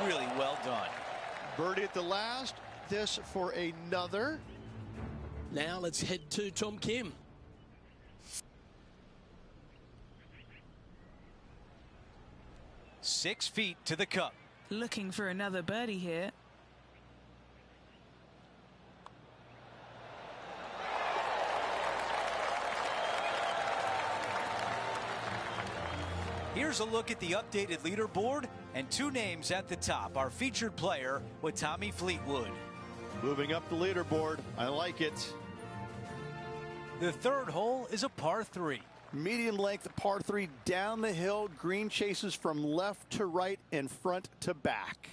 really well done. Birdie at the last. This for another. Now let's head to Tom Kim. Six feet to the cup. Looking for another birdie here. Here's a look at the updated leaderboard and two names at the top. Our featured player with Tommy Fleetwood. Moving up the leaderboard. I like it. The third hole is a par 3. Medium length par 3 down the hill. Green chases from left to right and front to back.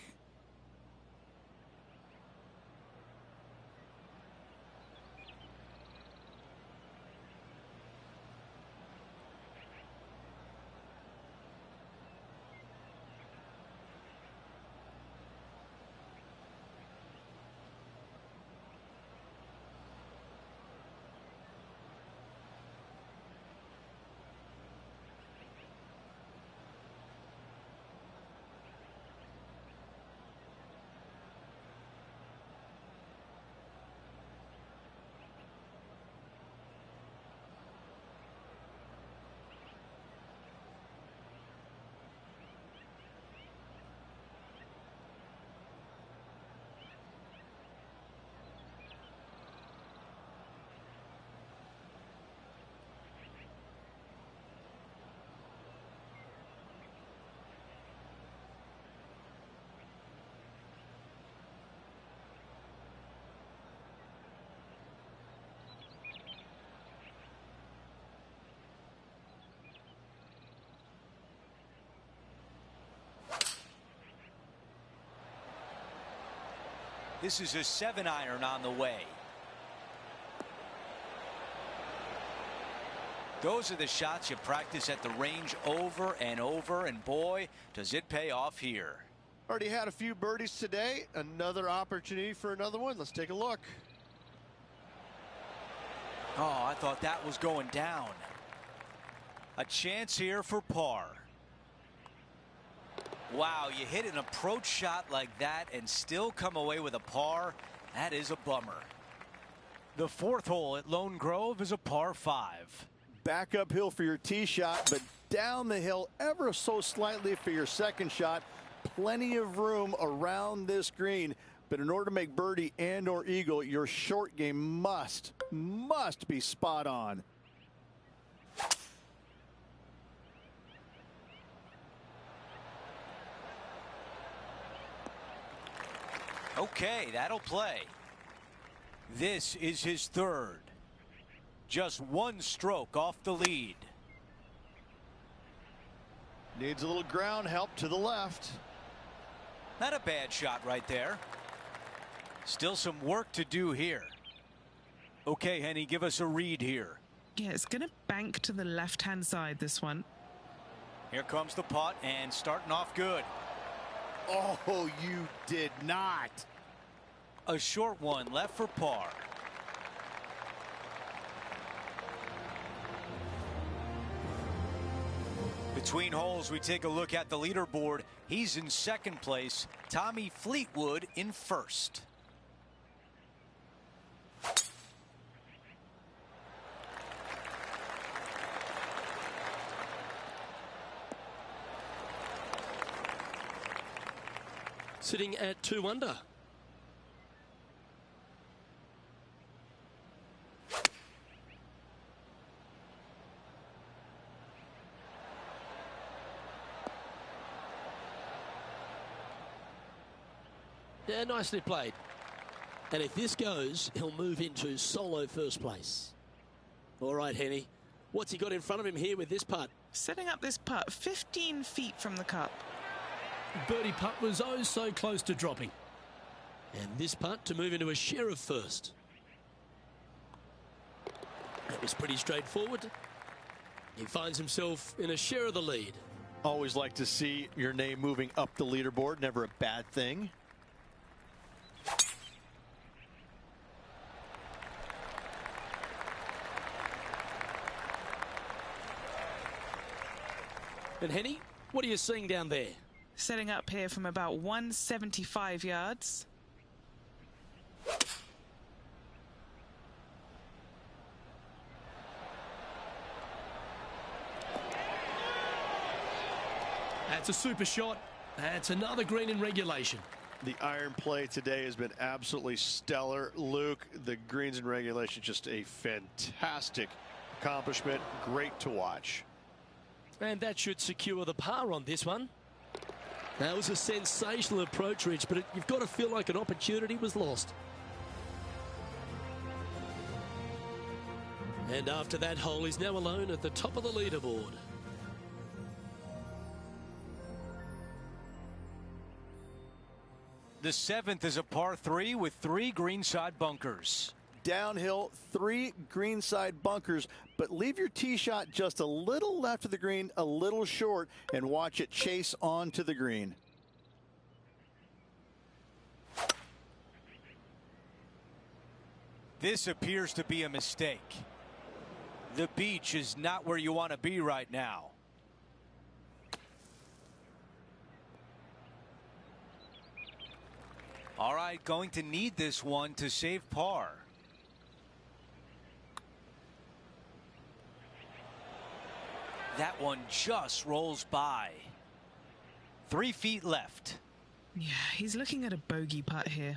This is a 7-iron on the way. Those are the shots you practice at the range over and over, and boy, does it pay off here. Already had a few birdies today. Another opportunity for another one. Let's take a look. Oh, I thought that was going down. A chance here for par. Wow, you hit an approach shot like that and still come away with a par. That is a bummer. The fourth hole at Lone Grove is a par 5. Back uphill for your tee shot, but down the hill ever so slightly for your second shot. Plenty of room around this green, but in order to make birdie and or eagle, your short game must be spot on. Okay, that'll play. This is his third. Just one stroke off the lead. Needs a little ground help to the left. Not a bad shot right there. Still some work to do here. Okay, Henny, give us a read here. Yeah, it's going to bank to the left-hand side, this one. Here comes the putt, and starting off good. Oh, you did not. A short one left for par. Between holes, we take a look at the leaderboard. He's in second place. Tommy Fleetwood in first. Sitting at 2 under. Yeah, nicely played. And if this goes, he'll move into solo first place. All right, Henny. What's he got in front of him here with this putt? Setting up this putt 15 feet from the cup. Birdie putt was oh so close to dropping. And this putt to move into a share of first. That was pretty straightforward. He finds himself in a share of the lead. Always like to see your name moving up the leaderboard. Never a bad thing. And Henny, what are you seeing down there? Setting up here from about 175 yards. That's a super shot. That's another green in regulation. The iron play today has been absolutely stellar. Luke, the greens in regulation, just a fantastic accomplishment. Great to watch. And that should secure the par on this one. That was a sensational approach, Rich, but you've got to feel like an opportunity was lost. And after that hole, he's now alone at the top of the leaderboard. The 7th is a par 3 with 3 greenside bunkers. Downhill, 3 greenside bunkers, but leave your tee shot just a little left of the green, a little short, and watch it chase onto the green. This appears to be a mistake. The beach is not where you want to be right now. All right, going to need this one to save par. That one just rolls by. 3 feet left. Yeah, he's looking at a bogey putt here.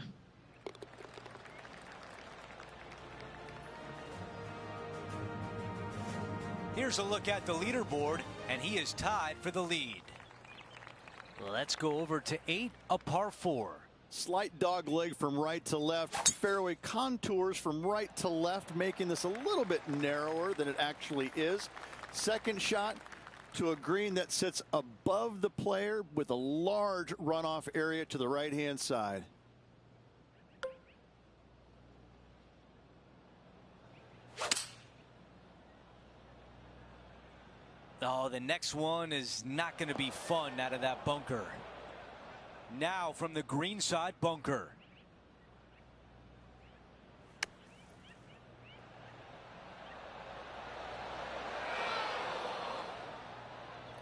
Here's a look at the leaderboard, and he is tied for the lead. Let's go over to 8, a par 4. Slight dog leg from right to left. Fairway contours from right to left, making this a little bit narrower than it actually is. Second shot to a green that sits above the player with a large runoff area to the right-hand side. Oh, the next one is not going to be fun out of that bunker. Now from the green side bunker.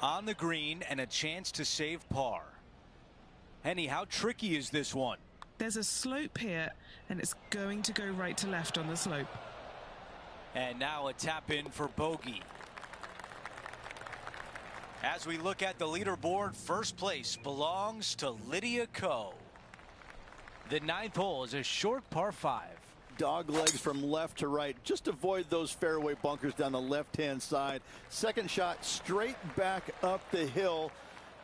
On the green and a chance to save par. Henny, how tricky is this one? There's a slope here, and it's going to go right to left on the slope. And now a tap in for bogey. As we look at the leaderboard, first place belongs to Lydia Ko. The 9th hole is a short par 5. Dog legs from left to right. Just avoid those fairway bunkers down the left-hand side. Second shot straight back up the hill.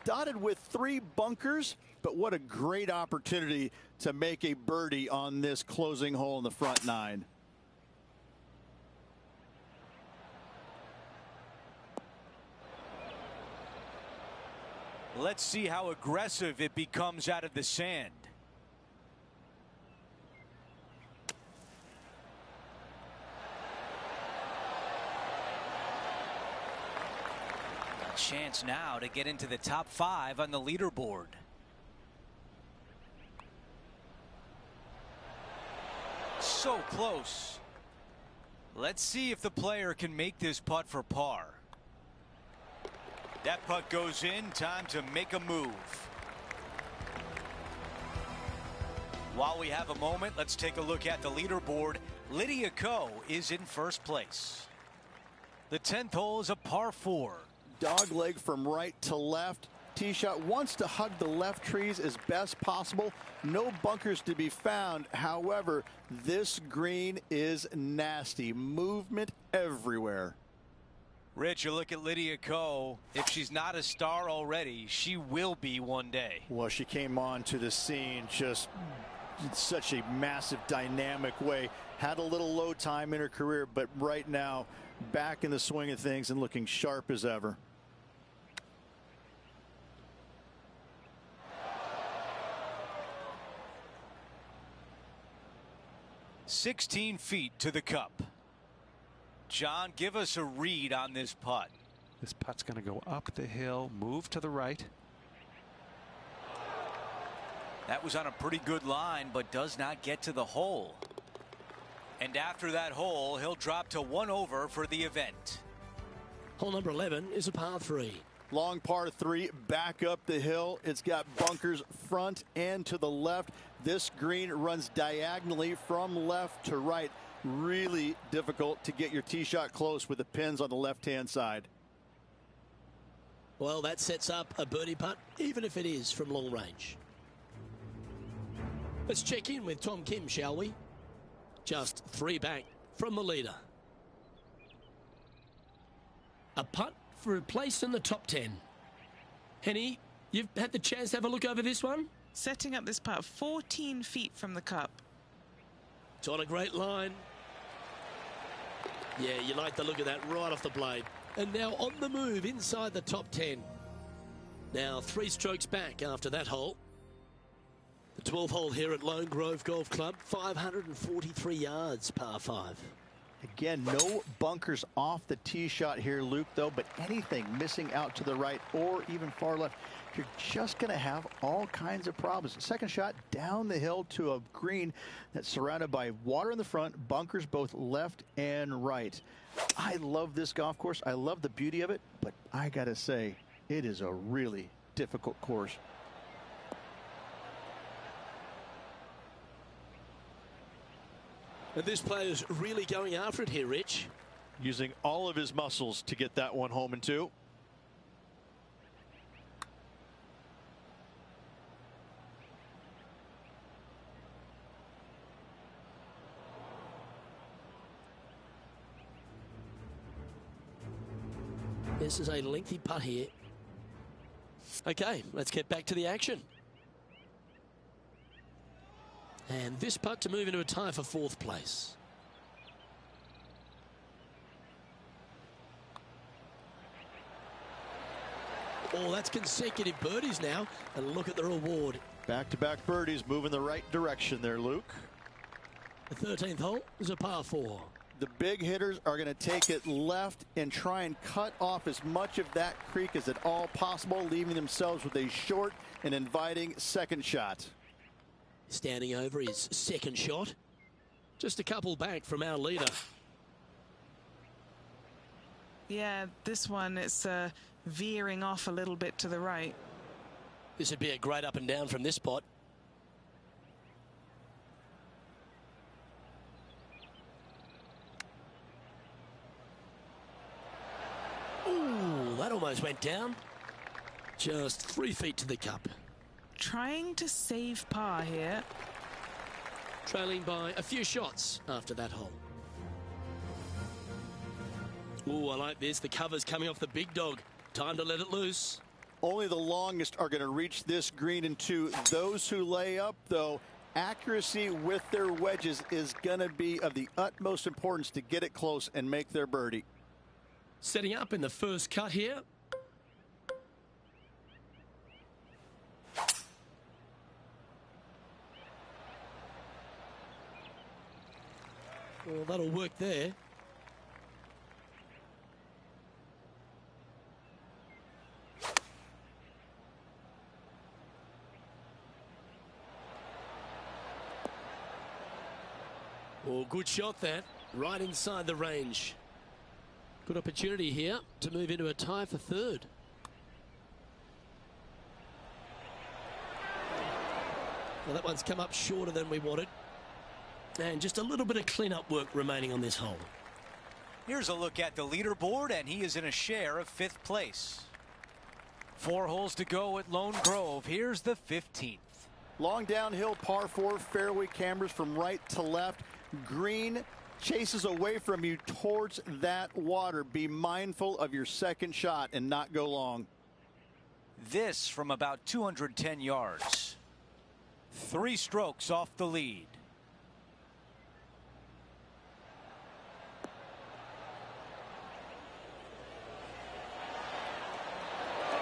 Dotted with 3 bunkers, but what a great opportunity to make a birdie on this closing hole in the front 9. Let's see how aggressive it becomes out of the sand. A chance now to get into the top 5 on the leaderboard. So close. Let's see if the player can make this putt for par. That putt goes in. Time to make a move. While we have a moment, let's take a look at the leaderboard. Lydia Ko is in first place. The 10th hole is a par 4. Dog leg from right to left. Tee shot wants to hug the left trees as best possible. No bunkers to be found. However, this green is nasty. Movement everywhere. Rich, you look at Lydia Ko. If she's not a star already, she will be one day. Well, she came on to the scene just in such a massive, dynamic way. Had a little low time in her career, but right now, back in the swing of things and looking sharp as ever. "16 feet to the cup." John, give us a read on this putt. This putt's going to go up the hill, move to the right. That was on a pretty good line, but does not get to the hole. And after that hole, he'll drop to 1 over for the event. Hole number 11 is a par 3. Long par 3, back up the hill. It's got bunkers front and to the left. This green runs diagonally from left to right. Really difficult to get your tee shot close with the pins on the left-hand side. Well, that sets up a birdie putt, even if it is from long range. Let's check in with Tom Kim, shall we? Just 3 back from the leader. A putt for a place in the top 10. Henny, you've had the chance to have a look over this one? Setting up this putt 14 feet from the cup. It's on a great line. Yeah, you like the look of that right off the blade. And now on the move inside the top 10. Now 3 strokes back after that hole. The 12th hole here at Lone Grove Golf Club, 543 yards, par 5. Again, no bunkers off the tee shot here, Luke, though, but anything missing out to the right or even far left, you're just going to have all kinds of problems. Second shot down the hill to a green that's surrounded by water in the front, bunkers both left and right. I love this golf course. I love the beauty of it, but I got to say, it is a really difficult course. And this player's really going after it here, Rich. Using all of his muscles to get that one home in 2. This is a lengthy putt here. Okay, let's get back to the action. And this putt to move into a tie for 4th place. Oh, that's consecutive birdies now. And look at the reward. Back-to-back birdies moving the right direction there, Luke. The 13th hole is a par 4. The big hitters are going to take it left and try and cut off as much of that creek as at all possible, leaving themselves with a short and inviting second shot. Standing over his second shot. Just a couple back from our leader. Yeah, this one, it's veering off a little bit to the right. This would be a great up and down from this spot. Ooh, that almost went down. Just 3 feet to the cup. Trying to save par here. Trailing by a few shots after that hole. Ooh, I like this. The cover's coming off the big dog. Time to let it loose. Only the longest are going to reach this green in 2. Those who lay up, though, accuracy with their wedges is going to be of the utmost importance to get it close and make their birdie. Setting up in the first cut here. Well, that'll work there. Oh, good shot that. Right inside the range. Good opportunity here to move into a tie for 3rd. Well, that one's come up shorter than we wanted. And just a little bit of cleanup work remaining on this hole. Here's a look at the leaderboard, and he is in a share of 5th place. 4 holes to go at Lone Grove. Here's the 15th. Long downhill par 4, fairway cameras from right to left. Green chases away from you towards that water. Be mindful of your second shot and not go long. This from about 210 yards. 3 strokes off the lead.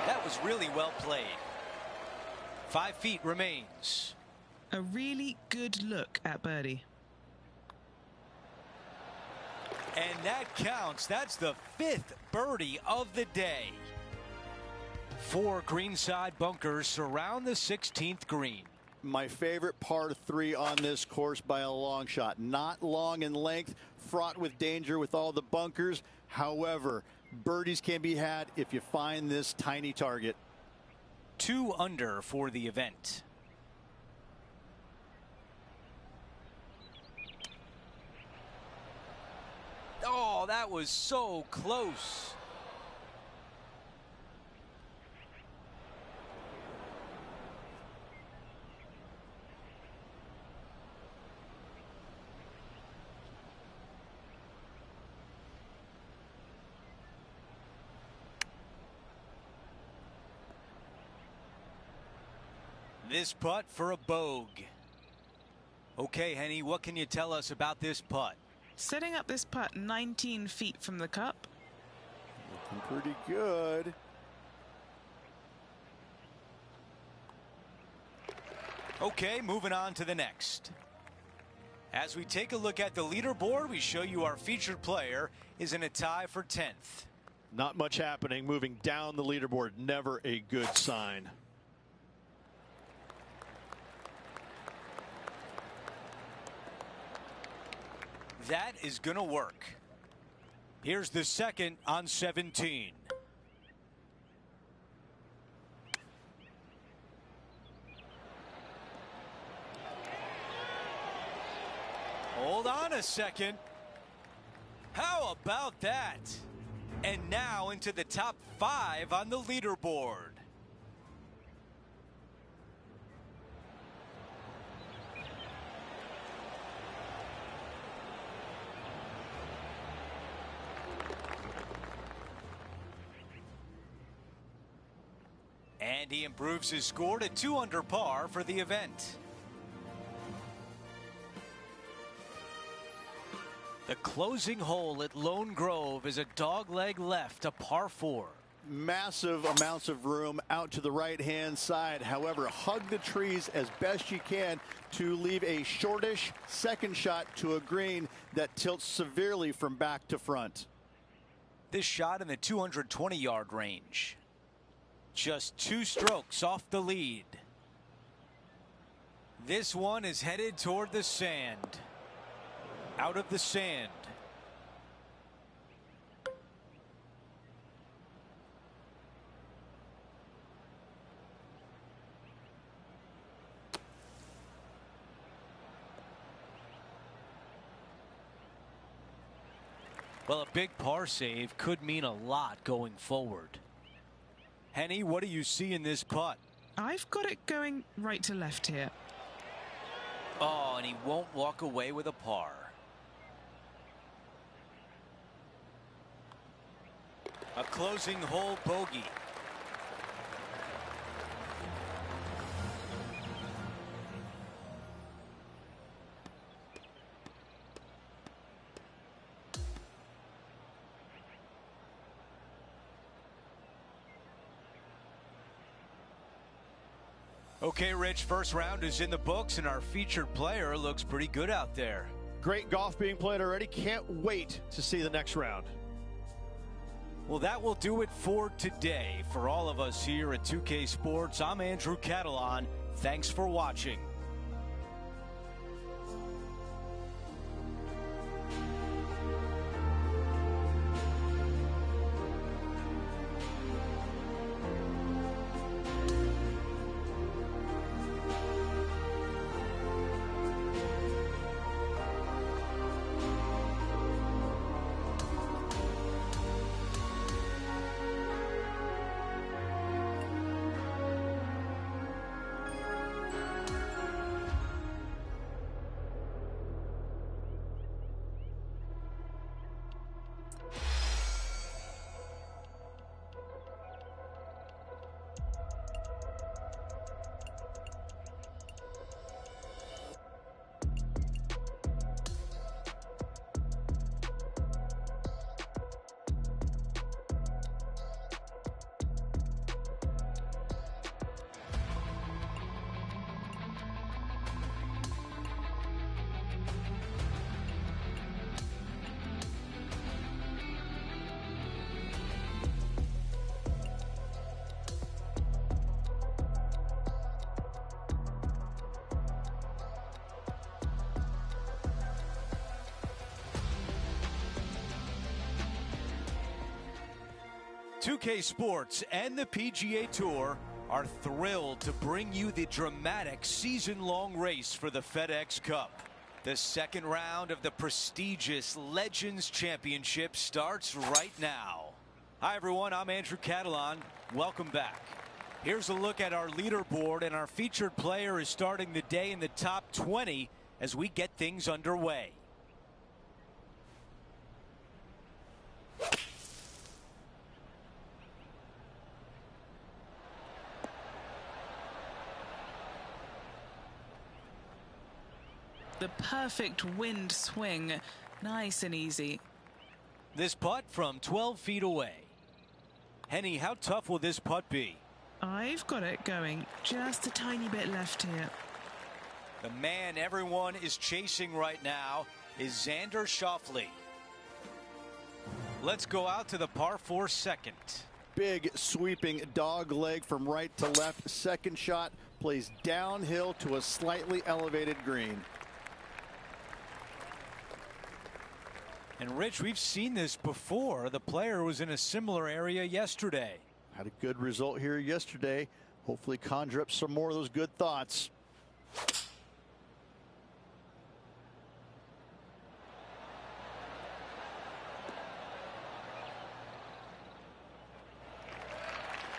That was really well played. 5 feet remains. A really good look at birdie. And that counts. That's the 5th birdie of the day. 4 greenside bunkers surround the 16th green. My favorite par 3 on this course by a long shot. Not long in length, fraught with danger with all the bunkers. However, Birdies can be had if you find this tiny target. 2 under for the event. Oh, that was so close. This putt for a bogey. Okay, Henny, what can you tell us about this putt? Setting up this putt 19 feet from the cup. Looking pretty good. Okay, moving on to the next. As we take a look at the leaderboard, we show you our featured player is in a tie for 10th. Not much happening. Moving down the leaderboard, never a good sign. That is going to work. Here's the second on 17. Hold on a second. How about that? And now into the top 5 on the leaderboard. And he improves his score to 2 under par for the event. The closing hole at Lone Grove is a dogleg left, a par 4. Massive amounts of room out to the right-hand side. However, hug the trees as best you can to leave a shortish second shot to a green that tilts severely from back to front. This shot in the 220-yard range. Just 2 strokes off the lead. This one is headed toward the sand. Out of the sand. Well, a big par save could mean a lot going forward. Henny, what do you see in this putt? I've got it going right to left here. Oh, and he won't walk away with a par. A closing hole bogey. Okay, Rich, first round is in the books, and our featured player looks pretty good out there. Great golf being played already. Can't wait to see the next round. Well, that will do it for today. For all of us here at 2K Sports, I'm Andrew Catalan. Thanks for watching. 2K Sports and the PGA Tour are thrilled to bring you the dramatic season-long race for the FedEx Cup. The second round of the prestigious Legends Championship starts right now. Hi everyone, I'm Andrew Catalan. Welcome back. Here's a look at our leaderboard, and our featured player is starting the day in the top 20 as we get things underway. The perfect wind swing, nice and easy. This putt from 12 feet away. Henny, how tough will this putt be? I've got it going, just a tiny bit left here. The man everyone is chasing right now is Xander Schauffele. Let's go out to the par 4 second. Big sweeping dog leg from right to left. Second shot plays downhill to a slightly elevated green. And Rich, we've seen this before. The player was in a similar area yesterday. Had a good result here yesterday. Hopefully conjure up some more of those good thoughts.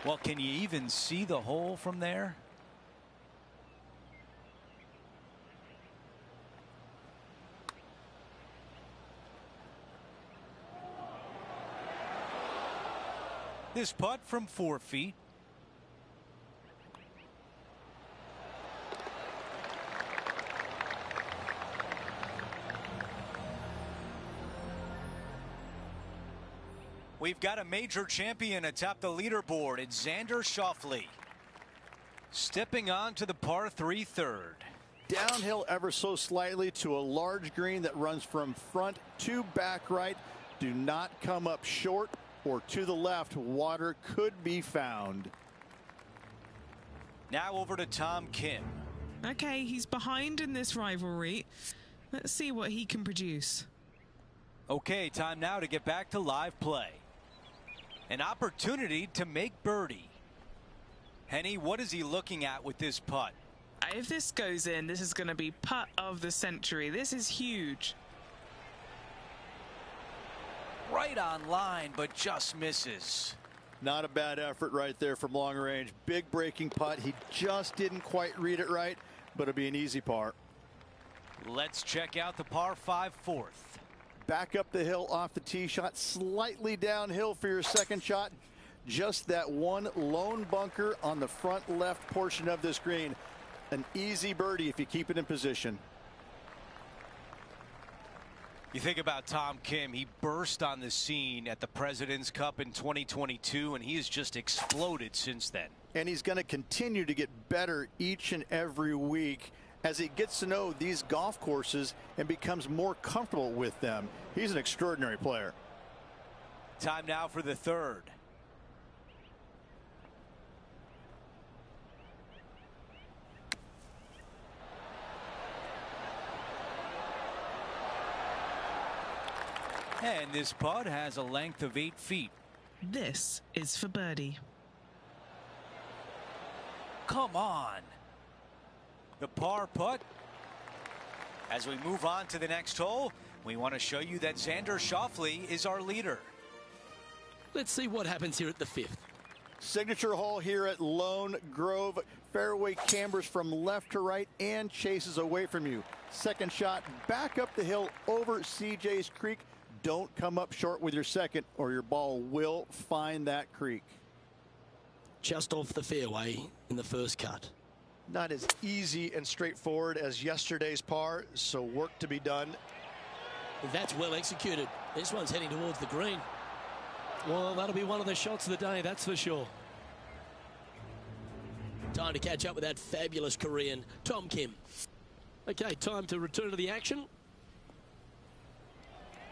Well, can you even see the hole from there? This putt from 4 feet. We've got a major champion atop the leaderboard. It's Xander Schauffele. Stepping on to the par 3 third. Downhill ever so slightly to a large green that runs from front to back right. Do not come up short or to the left. Water could be found. Now over to Tom Kim. Okay, he's behind in this rivalry. Let's see what he can produce. Okay, time now to get back to live play. An opportunity to make birdie. Henny, what is he looking at with this putt? If this goes in, this is going to be putt of the century. This is huge. Right on line, but just misses. Not a bad effort right there from long range. Big breaking putt. He just didn't quite read it right, but it'll be an easy par. Let's check out the par 5 fourth. Back up the hill off the tee shot, slightly downhill for your second shot. Just that one lone bunker on the front left portion of this green. An easy birdie if you keep it in position. You think about Tom Kim, he burst on the scene at the President's Cup in 2022, and he has just exploded since then. And he's going to continue to get better each and every week as he gets to know these golf courses and becomes more comfortable with them. He's an extraordinary player. Time now for the third. And this putt has a length of 8 feet. This is for birdie. Come on. The par putt. As we move on to the next hole, we want to show you that Xander Schauffele is our leader. Let's see what happens here at the 5th. Signature hole here at Lone Grove. Fairway cambers from left to right and chases away from you. Second shot back up the hill over CJ's Creek. Don't come up short with your second or your ball will find that creek. Just off the fairway in the first cut. Not as easy and straightforward as yesterday's par, so work to be done. That's well executed. This one's heading towards the green. Well, that'll be one of the shots of the day, that's for sure. Time to catch up with that fabulous Korean, Tom Kim. Okay, time to return to the action.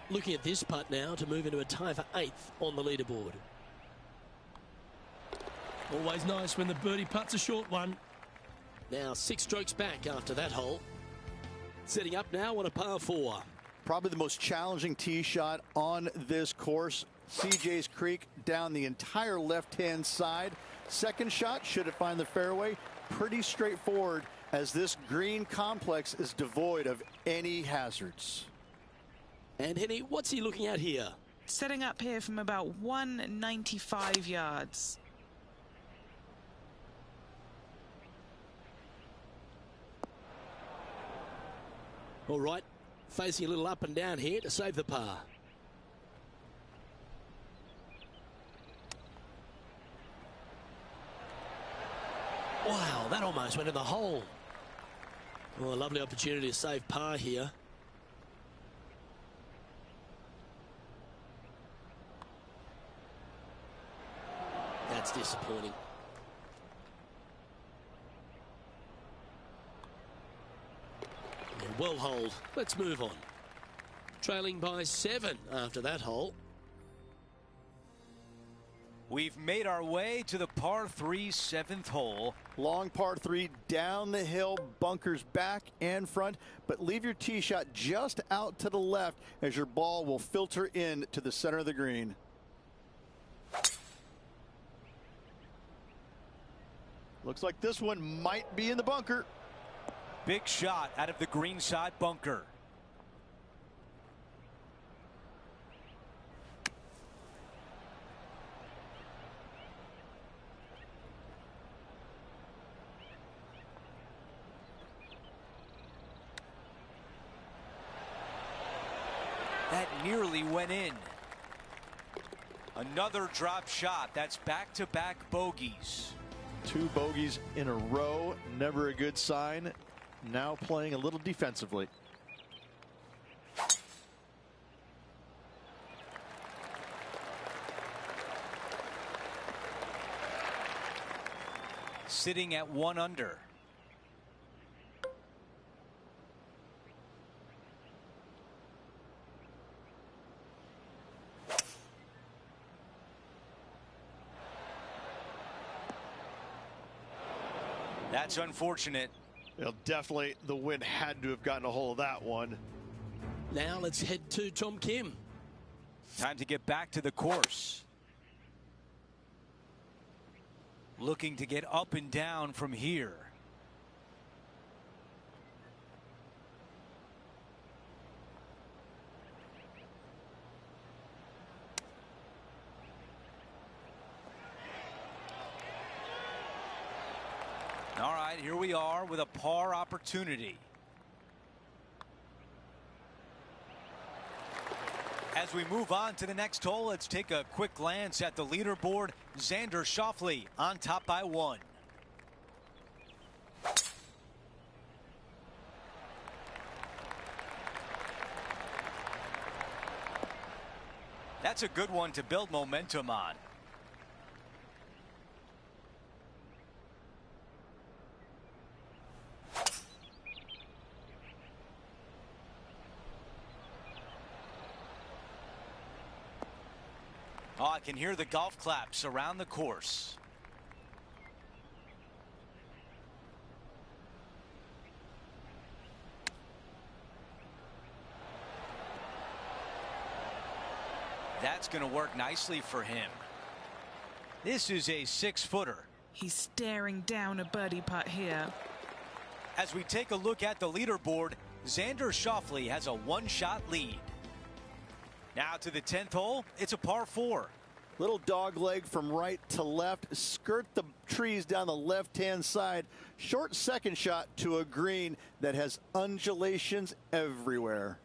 Looking at this putt now to move into a tie for 8th on the leaderboard. Always nice when the birdie putt's a short one. Now 6 strokes back after that hole. Setting up now on a par 4. Probably the most challenging tee shot on this course. CJ's Creek down the entire left-hand side. Second shot, should it find the fairway? Pretty straightforward, as this green complex is devoid of any hazards. And Henny, what's he looking at here? Setting up here from about 195 yards. All right, facing a little up and down here to save the par. Wow, that almost went in the hole. Well, a lovely opportunity to save par here. That's disappointing. Well holed. Let's move on. Trailing by 7 after that hole. We've made our way to the par 3 7th hole. Long par 3 down the hill, bunkers back and front, but leave your tee shot just out to the left as your ball will filter in to the center of the green. Looks like this one might be in the bunker. Big shot out of the green side bunker. That nearly went in. Another drop shot. That's back-to-back bogeys. 2 bogeys in a row, never a good sign. Now playing a little defensively. Sitting at 1 under. That's unfortunate. Well, definitely the wind had to have gotten a hold of that one. Now let's head to Tom Kim. Time to get back to the course. Looking to get up and down from here. All right, here we are with a par opportunity. As we move on to the next hole, let's take a quick glance at the leaderboard. Xander Schauffele on top by 1. That's a good one to build momentum on. Oh, I can hear the golf claps around the course. That's going to work nicely for him. This is a 6-footer. He's staring down a birdie putt here. As we take a look at the leaderboard, Xander Schauffele has a 1-shot lead. Now to the 10th hole, it's a par 4. Little dog leg from right to left, skirt the trees down the left-hand side. Short second shot to a green that has undulations everywhere.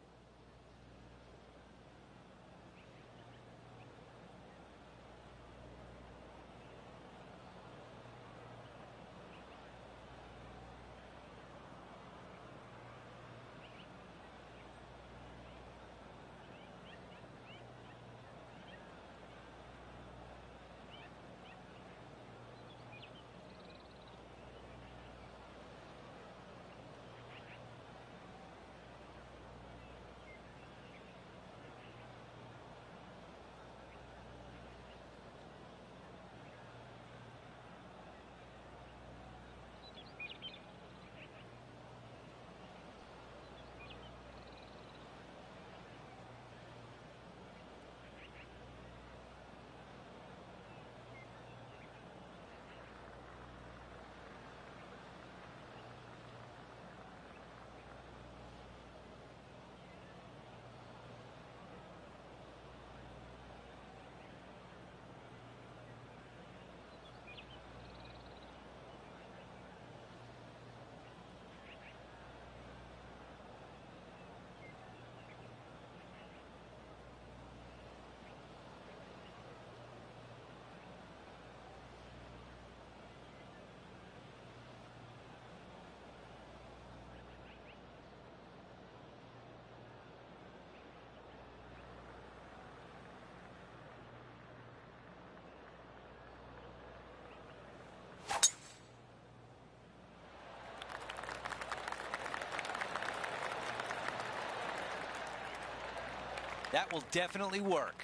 That will definitely work.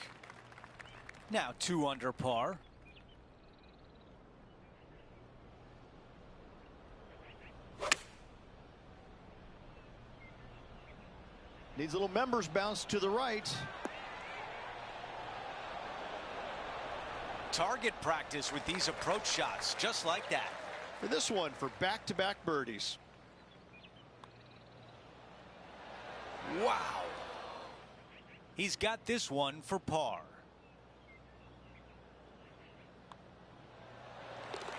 Now 2 under par. Needs a little members bounce to the right. Target practice with these approach shots, just like that. For this one, for back-to-back birdies. Wow. He's got this one for par.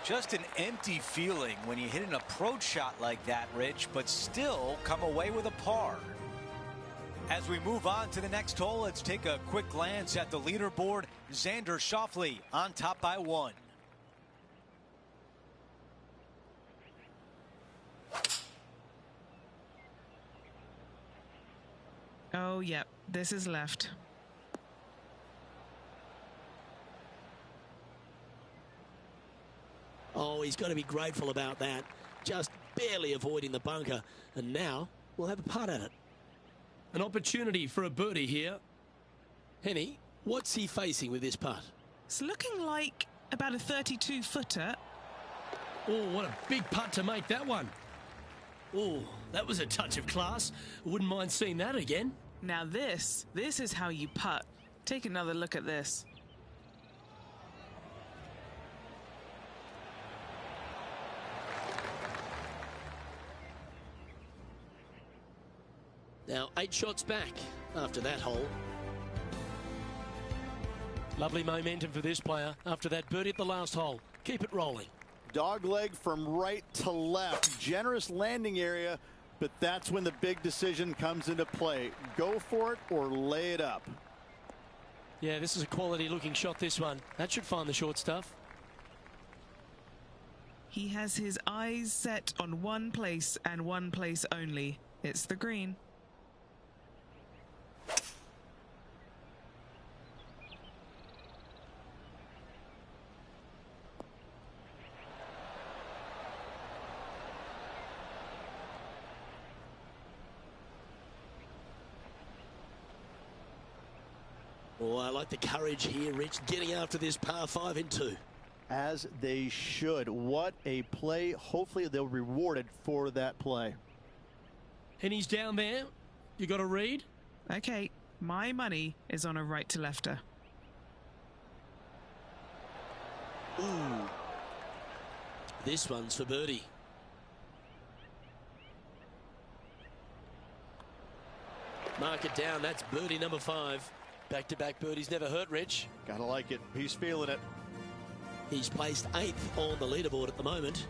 Just an empty feeling when you hit an approach shot like that, Rich, but still come away with a par. As we move on to the next hole, let's take a quick glance at the leaderboard. Xander Schauffele on top by 1. Oh, yep. This is left. Oh, he's got to be grateful about that. Just barely avoiding the bunker. And now we'll have a putt at it. An opportunity for a birdie here. Henny, what's he facing with this putt? It's looking like about a 32-footer. Oh, what a big putt to make that one. Oh, that was a touch of class. Wouldn't mind seeing that again. Now this is how you putt. Take another look at this. Now 8 shots back after that hole. Lovely momentum for this player after that birdie at the last hole. Keep it rolling. Dog leg from right to left. Generous landing area, but that's when the big decision comes into play. Go for it or lay it up. Yeah, this is a quality looking shot, this one. That should find the short stuff. He has his eyes set on one place and one place only. It's the green. Oh, I like the courage here, Rich, getting after this par 5 in 2. As they should. What a play. Hopefully they'll be rewarded for that play. And he's down there. You got a read? Okay, my money is on a right to lefter. Ooh. This one's for birdie. Mark it down. That's birdie number 5. Back-to-back birdies never hurt, Rich. Gotta like it. He's feeling it. He's placed 8th on the leaderboard at the moment.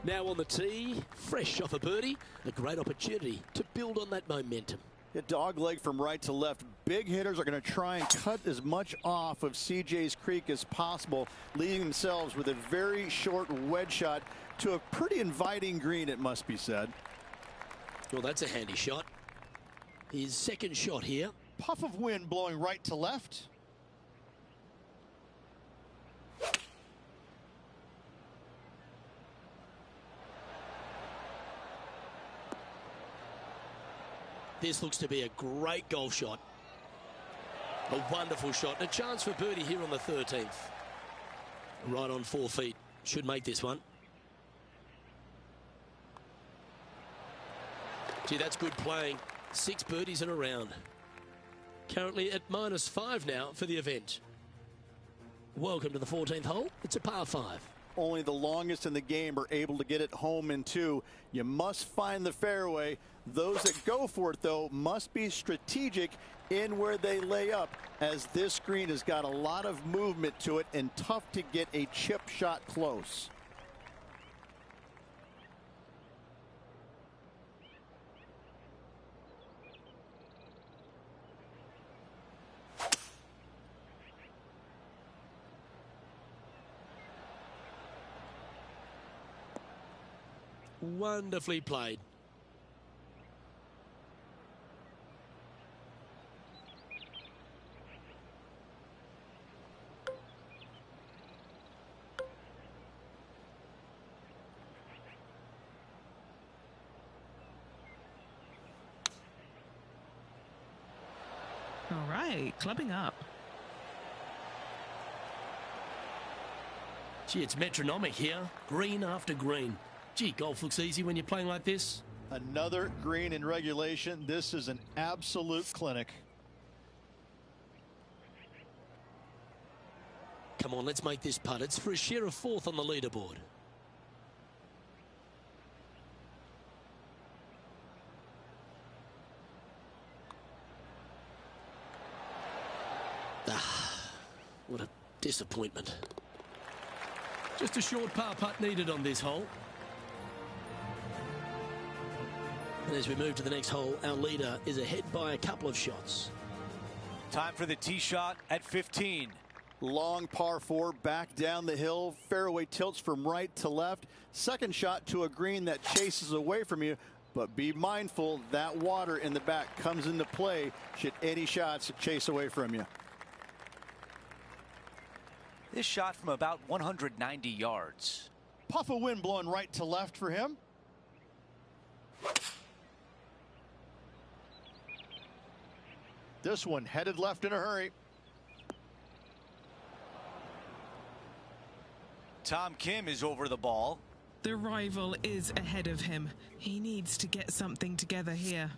Now on the tee, fresh off a birdie, a great opportunity to build on that momentum. A dog leg from right to left. Big hitters are going to try and cut as much off of CJ's Creek as possible, leaving themselves with a very short wedge shot to a pretty inviting green, it must be said. Well, that's a handy shot. His second shot here. Puff of wind blowing right to left. This looks to be a great golf shot. A wonderful shot. And a chance for birdie here on the 13th. Right on 4 feet. Should make this one. Gee, that's good playing. 6 birdies in a round. Currently at -5 now for the event. Welcome to the 14th hole. It's a par 5. Only the longest in the game are able to get it home in 2. You must find the fairway. Those that go for it, though, must be strategic in where they lay up, as this green has got a lot of movement to it and tough to get a chip shot close. Wonderfully played. All right, clubbing up. Gee, it's metronomic here. Green after green. Gee, golf looks easy when you're playing like this. Another green in regulation. This is an absolute clinic. Come on, let's make this putt. It's for a share of 4th on the leaderboard. What a disappointment. Just a short par putt needed on this hole. And as we move to the next hole, our leader is ahead by a couple of shots. Time for the tee shot at 15. Long par 4 back down the hill. Fairway tilts from right to left. Second shot to a green that chases away from you. But be mindful that water in the back comes into play should any shots chase away from you. This shot from about 190 yards. Puff of wind blowing right to left for him. This one headed left in a hurry. Tom Kim is over the ball. The rival is ahead of him. He needs to get something together here.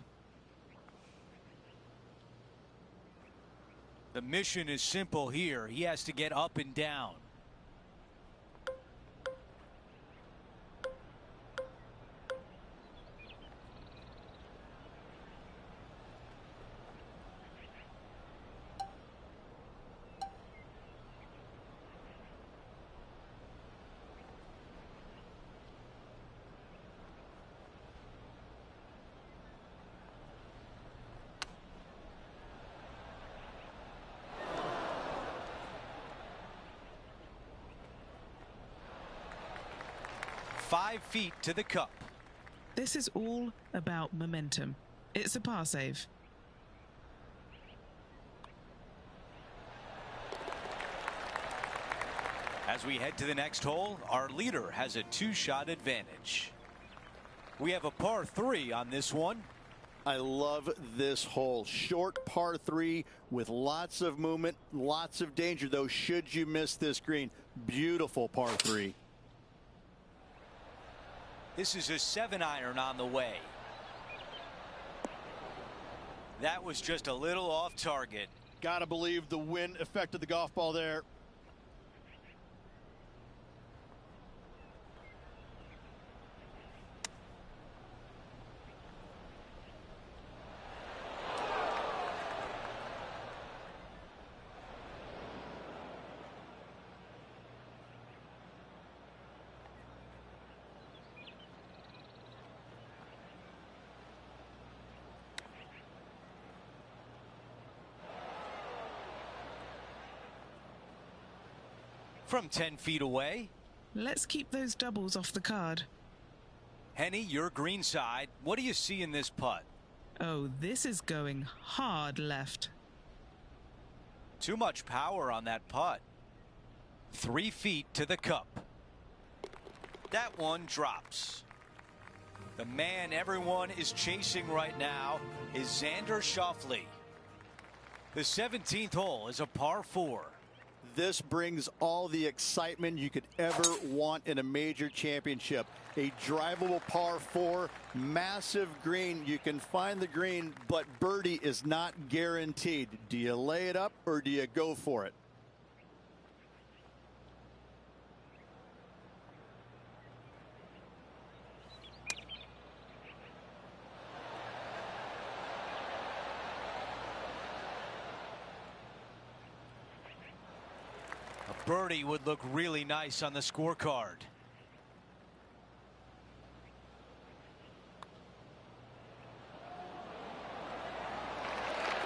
The mission is simple here. He has to get up and down. Five feet to the cup. This is all about momentum. It's a par save. As we head to the next hole, our leader has a 2-shot advantage. We have a par 3 on this one. I love this hole. Short par 3 with lots of movement, lots of danger though should you miss this green. Beautiful par 3. This is a 7-iron on the way. That was just a little off target. Gotta believe the wind affected the golf ball there. From 10 feet away. Let's keep those doubles off the card. Henny, your green side. What do you see in this putt? Oh, this is going hard left. Too much power on that putt. 3 feet to the cup. That one drops. The man everyone is chasing right now is Xander Schauffele. The 17th hole is a par 4. This brings all the excitement you could ever want in a major championship. A drivable par 4, massive green. You can find the green, but birdie is not guaranteed. Do you lay it up or do you go for it? Birdie would look really nice on the scorecard.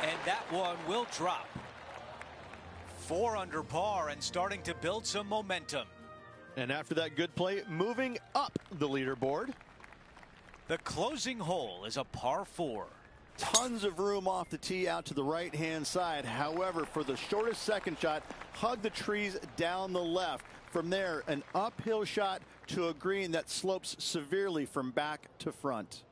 And that one will drop. 4 under par and starting to build some momentum. And after that good play, moving up the leaderboard. The closing hole is a par 4. Tons of room off the tee out to the right hand side. However, for the shortest second shot, hug the trees down the left. From there, an uphill shot to a green that slopes severely from back to front.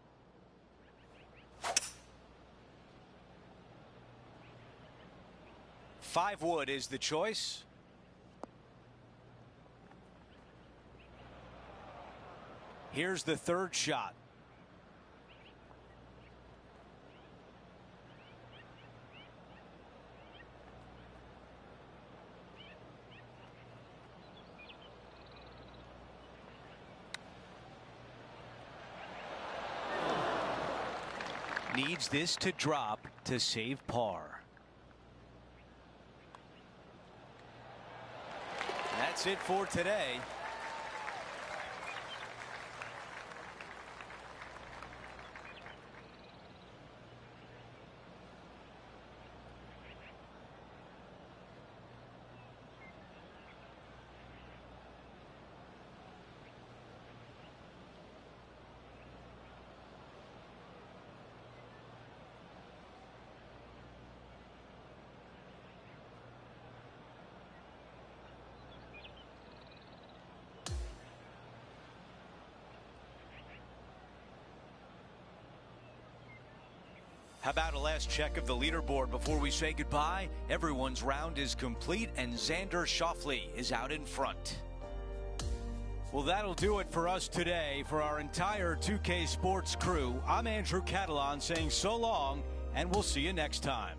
5 wood is the choice. Here's the third shot. Needs this to drop to save par. That's it for today. How about a last check of the leaderboard before we say goodbye? Everyone's round is complete, and Xander Schauffele is out in front. Well, that'll do it for us today. For our entire 2K Sports crew, I'm Andrew Catalan saying so long, and we'll see you next time.